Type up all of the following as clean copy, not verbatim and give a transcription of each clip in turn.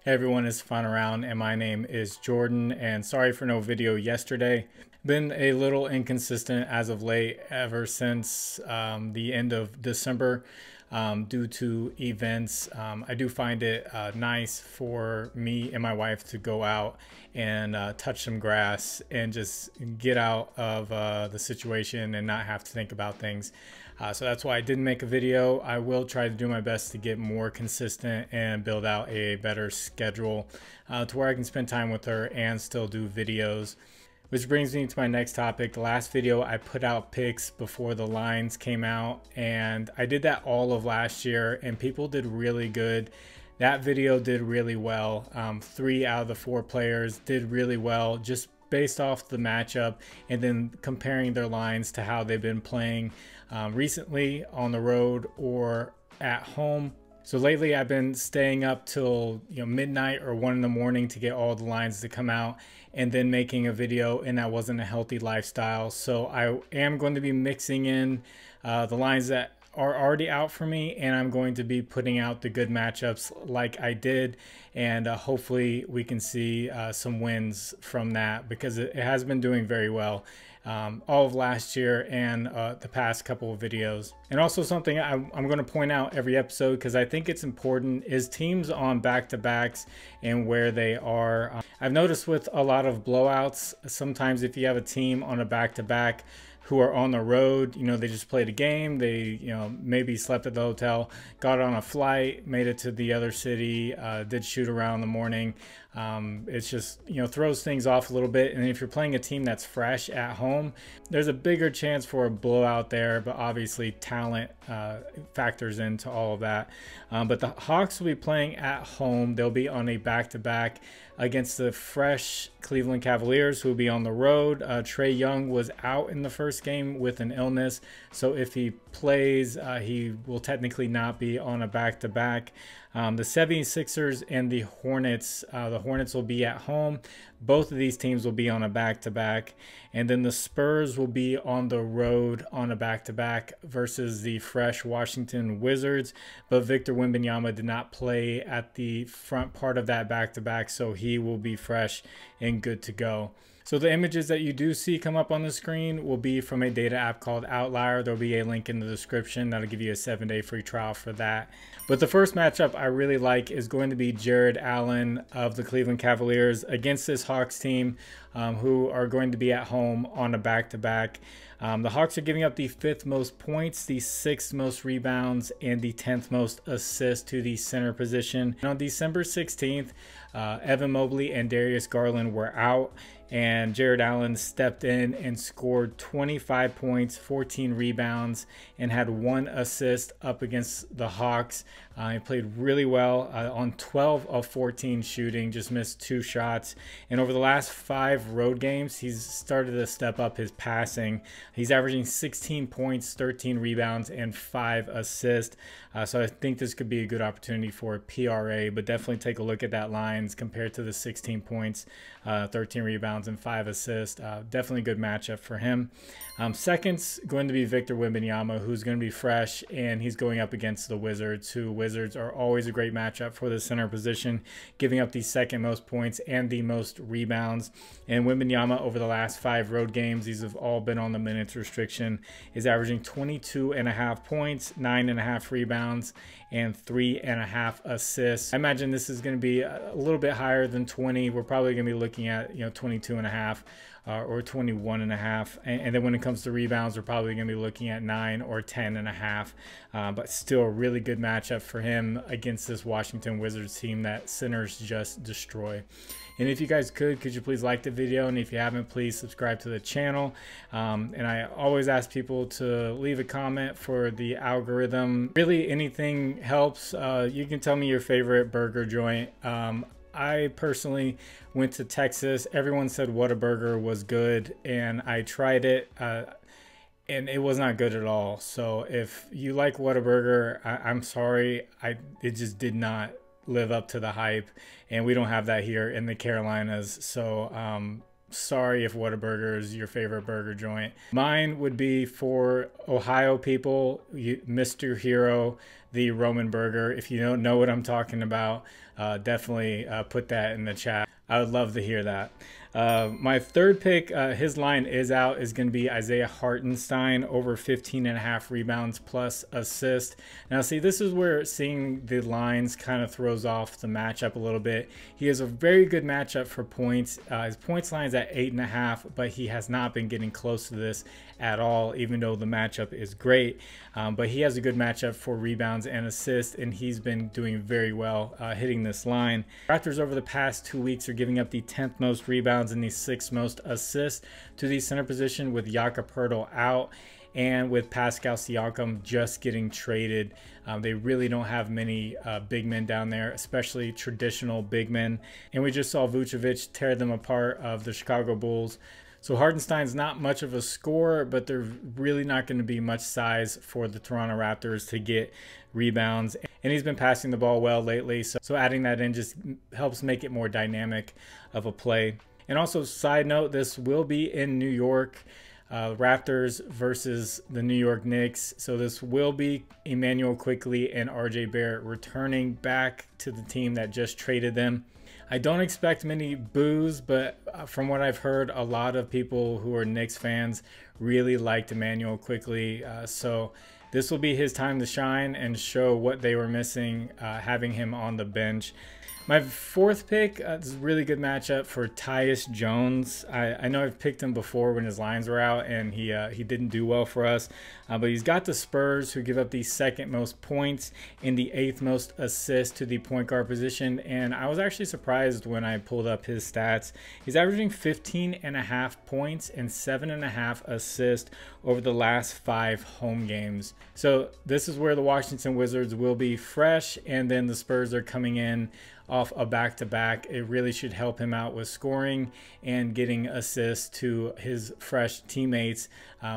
Hey everyone, it's FinalRound and my name is Jordan, and sorry for no video yesterday. Been a little inconsistent as of late ever since the end of December due to events. I do find it nice for me and my wife to go out and touch some grass and just get out of the situation and not have to think about things. So that's why I didn't make a video. I will try to do my best to get more consistent and build out a better schedule to where I can spend time with her and still do videos. Which brings me to my next topic. The last video I put out picks before the lines came out, and I did that all of last year and people did really good. That video did really well. 3 out of the 4 players did really well just based off the matchup and then comparing their lines to how they've been playing recently on the road or at home. So lately I've been staying up till midnight or 1 in the morning to get all the lines to come out and then making a video, and that wasn't a healthy lifestyle. So I am going to be mixing in the lines that are already out for me, and I'm going to be putting out the good matchups like I did, and hopefully we can see some wins from that because it has been doing very well all of last year and the past couple of videos. And also something I'm going to point out every episode because I think it's important is teams on back-to-backs and where they are. I've noticed with a lot of blowouts, sometimes if you have a team on a back-to-back who are on the road, they just played a game, they maybe slept at the hotel, got on a flight, made it to the other city, did shoot around in the morning. It's just throws things off a little bit. And if you're playing a team that's fresh at home, there's a bigger chance for a blowout there, but obviously talent factors into all of that. But the Hawks will be playing at home. They'll be on a back-to-back against the fresh Cleveland Cavaliers, who will be on the road. Trae Young was out in the first game with an illness, so if he plays, he will technically not be on a back-to-back. The 76ers and the Hornets will be at home. Both of these teams will be on a back-to-back. And then the Spurs will be on the road on a back-to-back versus the fresh Washington Wizards. But Victor Wembanyama did not play at the front part of that back-to-back, so he will be fresh and good to go. So the images that you do see come up on the screen will be from a data app called Outlier. There'll be a link in the description that'll give you a 7-day free trial for that. But the first matchup I really like is going to be Jared Allen of the Cleveland Cavaliers against this Hawks team who are going to be at home on a back-to-back. The Hawks are giving up the 5th most points, the 6th most rebounds, and the 10th most assists to the center position. And on December 16th, Evan Mobley and Darius Garland were out, and Jared Allen stepped in and scored 25 points, 14 rebounds, and had 1 assist up against the Hawks. He played really well on 12 of 14 shooting, just missed 2 shots. And over the last 5 road games, he's started to step up his passing. He's averaging 16 points, 13 rebounds, and 5 assists. So I think this could be a good opportunity for PRA, but definitely take a look at that lines compared to the 16 points, 13 rebounds, and 5 assists. Definitely a good matchup for him. Second's going to be Victor Wembanyama, who's going to be fresh, and he's going up against the Wizards, who Wizards are always a great matchup for the center position, giving up the 2nd most points and the most rebounds. And Wembanyama over the last 5 road games, these have all been on the minutes restriction, is averaging 22.5 points, 9.5 rebounds, and 3.5 assists. I imagine this is going to be a little bit higher than 20. We're probably going to be looking at 22.5 or 21.5. And then when it comes to rebounds, we're probably going to be looking at 9 or 10.5. But still a really good matchup for him against this Washington Wizards team that centers just destroy. And if you guys could you please like the video? And if you haven't, please subscribe to the channel. And I always ask people to leave a comment for the algorithm. Really, anything helps. You can tell me your favorite burger joint. I personally went to Texas. Everyone said Whataburger was good, and I tried it, and it was not good at all. So if you like Whataburger, I'm sorry. It just did not live up to the hype, and we don't have that here in the Carolinas. So sorry if Whataburger is your favorite burger joint. Mine would be for Ohio people, Mr. Hero, the Roman burger. If you don't know what I'm talking about, definitely put that in the chat. I would love to hear that. My third pick, his line is out, is going to be Isaiah Hartenstein over 15.5 rebounds plus assist. Now, see, this is where seeing the lines kind of throws off the matchup a little bit. He has a very good matchup for points. His points line is at 8.5, but he has not been getting close to this at all, even though the matchup is great. But he has a good matchup for rebounds and assists, and he's been doing very well hitting this line. Raptors over the past 2 weeks are giving up the 10th most rebounds and the 6th most assists to the center position, with Jakob Poeltl out and with Pascal Siakam just getting traded. They really don't have many big men down there, especially traditional big men. And we just saw Vucevic tear them apart of the Chicago Bulls. So Hartenstein's not much of a scorer, but there's really not going to be much size for the Toronto Raptors to get rebounds. And he's been passing the ball well lately, so adding that in just helps make it more dynamic of a play. And also, side note, this will be in New York. Raptors versus the New York Knicks. So this will be Emmanuel Quickley and RJ Barrett returning back to the team that just traded them. I don't expect many boos, but from what I've heard, a lot of people who are Knicks fans really liked Emmanuel Quickley. So this will be his time to shine and show what they were missing, having him on the bench. My fourth pick is a really good matchup for Tyus Jones. I know I've picked him before when his lines were out, and he didn't do well for us. But he's got the Spurs, who give up the 2nd most points and the 8th most assists to the point guard position. And I was actually surprised when I pulled up his stats. He's averaging 15.5 points and 7.5 assists over the last 5 home games. So this is where the Washington Wizards will be fresh, and then the Spurs are coming in off a back-to-back. It really should help him out with scoring and getting assists to his fresh teammates,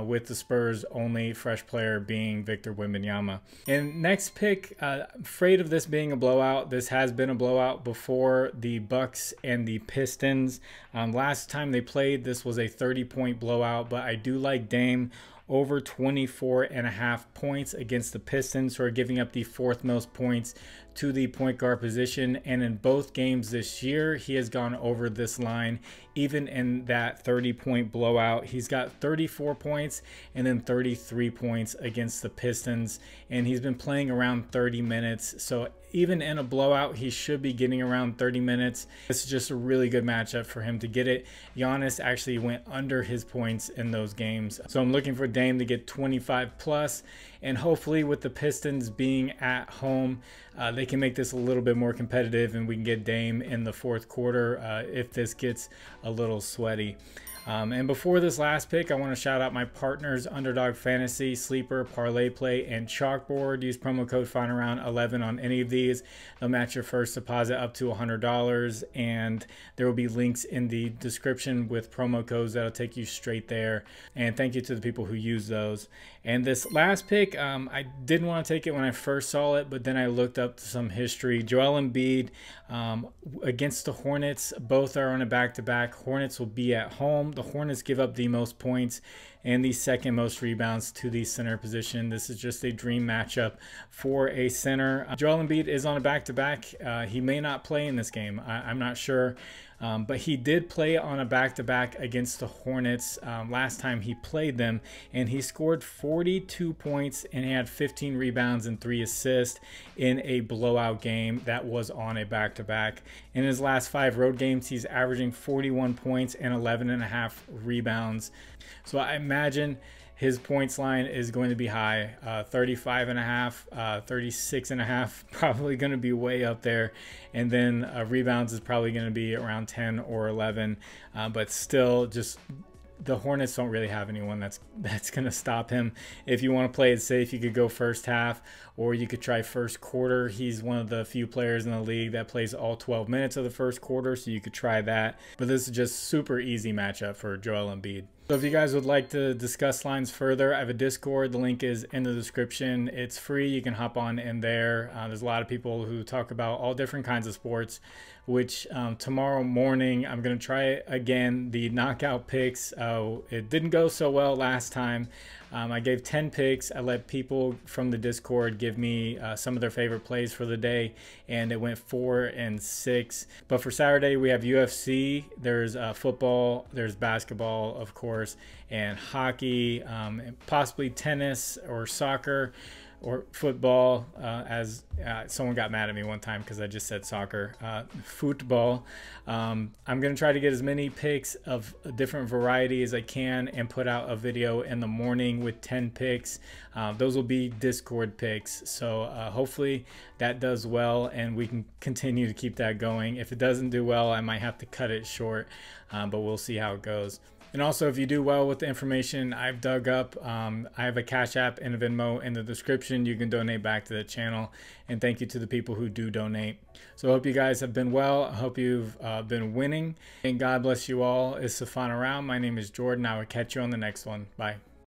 with the Spurs' only fresh player being Victor Wembanyama. And next pick, afraid of this being a blowout. This has been a blowout before, the Bucks and the Pistons. Last time they played, this was a 30-point blowout, but I do like Dame over 24.5 points against the Pistons, who are giving up the 4th most points to the point guard position. And in both games this year, he has gone over this line. Even in that 30-point blowout, he's got 34 points and then 33 points against the Pistons, and he's been playing around 30 minutes. So even in a blowout, he should be getting around 30 minutes. This is just a really good matchup for him to get it. Giannis actually went under his points in those games. So I'm looking for Dame to get 25 plus, and hopefully with the Pistons being at home, they can make this a little bit more competitive, and we can get Dame in the 4th quarter if this gets a little sweaty. And before this last pick, I want to shout out my partners, Underdog Fantasy, Sleeper, ParlayPlay, and ChalkBoard. Use promo code FinalRound11 on any of these. They'll match your first deposit up to $100, and there will be links in the description with promo codes that'll take you straight there. And thank you to the people who use those. And this last pick, I didn't want to take it when I first saw it, but then I looked up some history. Joel Embiid against the Hornets, both are on a back-to-back. Hornets will be at home. The Hornets give up the most points and the 2nd most rebounds to the center position. This is just a dream matchup for a center. Joel Embiid is on a back-to-back. He may not play in this game. I'm not sure. But he did play on a back-to-back against the Hornets last time he played them, and he scored 42 points and he had 15 rebounds and 3 assists in a blowout game that was on a back-to-back. In his last 5 road games, he's averaging 41 points and 11.5 rebounds. So I imagine his points line is going to be high, 35.5, 36.5, probably going to be way up there. And then rebounds is probably going to be around 10 or 11. But still, just the Hornets don't really have anyone that's going to stop him. If you want to play it safe, you could go first half, or you could try first quarter. He's one of the few players in the league that plays all 12 minutes of the first quarter, so you could try that. But this is just super easy matchup for Joel Embiid. So if you guys would like to discuss lines further, I have a Discord. The link is in the description. It's free. You can hop on in there. There's a lot of people who talk about all different kinds of sports, which tomorrow morning I'm going to try again the knockout picks. It didn't go so well last time. I gave 10 picks. I let people from the Discord give me some of their favorite plays for the day, and it went 4 and 6. But for Saturday, we have UFC, there's football, there's basketball, of course, and hockey, and possibly tennis or soccer or football, as someone got mad at me one time because I just said soccer. Football. I'm going to try to get as many picks of different variety as I can and put out a video in the morning with 10 picks. Those will be Discord picks, so hopefully that does well and we can continue to keep that going. If it doesn't do well, I might have to cut it short, but we'll see how it goes. And also, if you do well with the information I've dug up, I have a Cash App and a Venmo in the description. You can donate back to the channel. And thank you to the people who do donate. So I hope you guys have been well. I hope you've been winning. And God bless you all. It's the final round. My name is Jordan. I will catch you on the next one. Bye.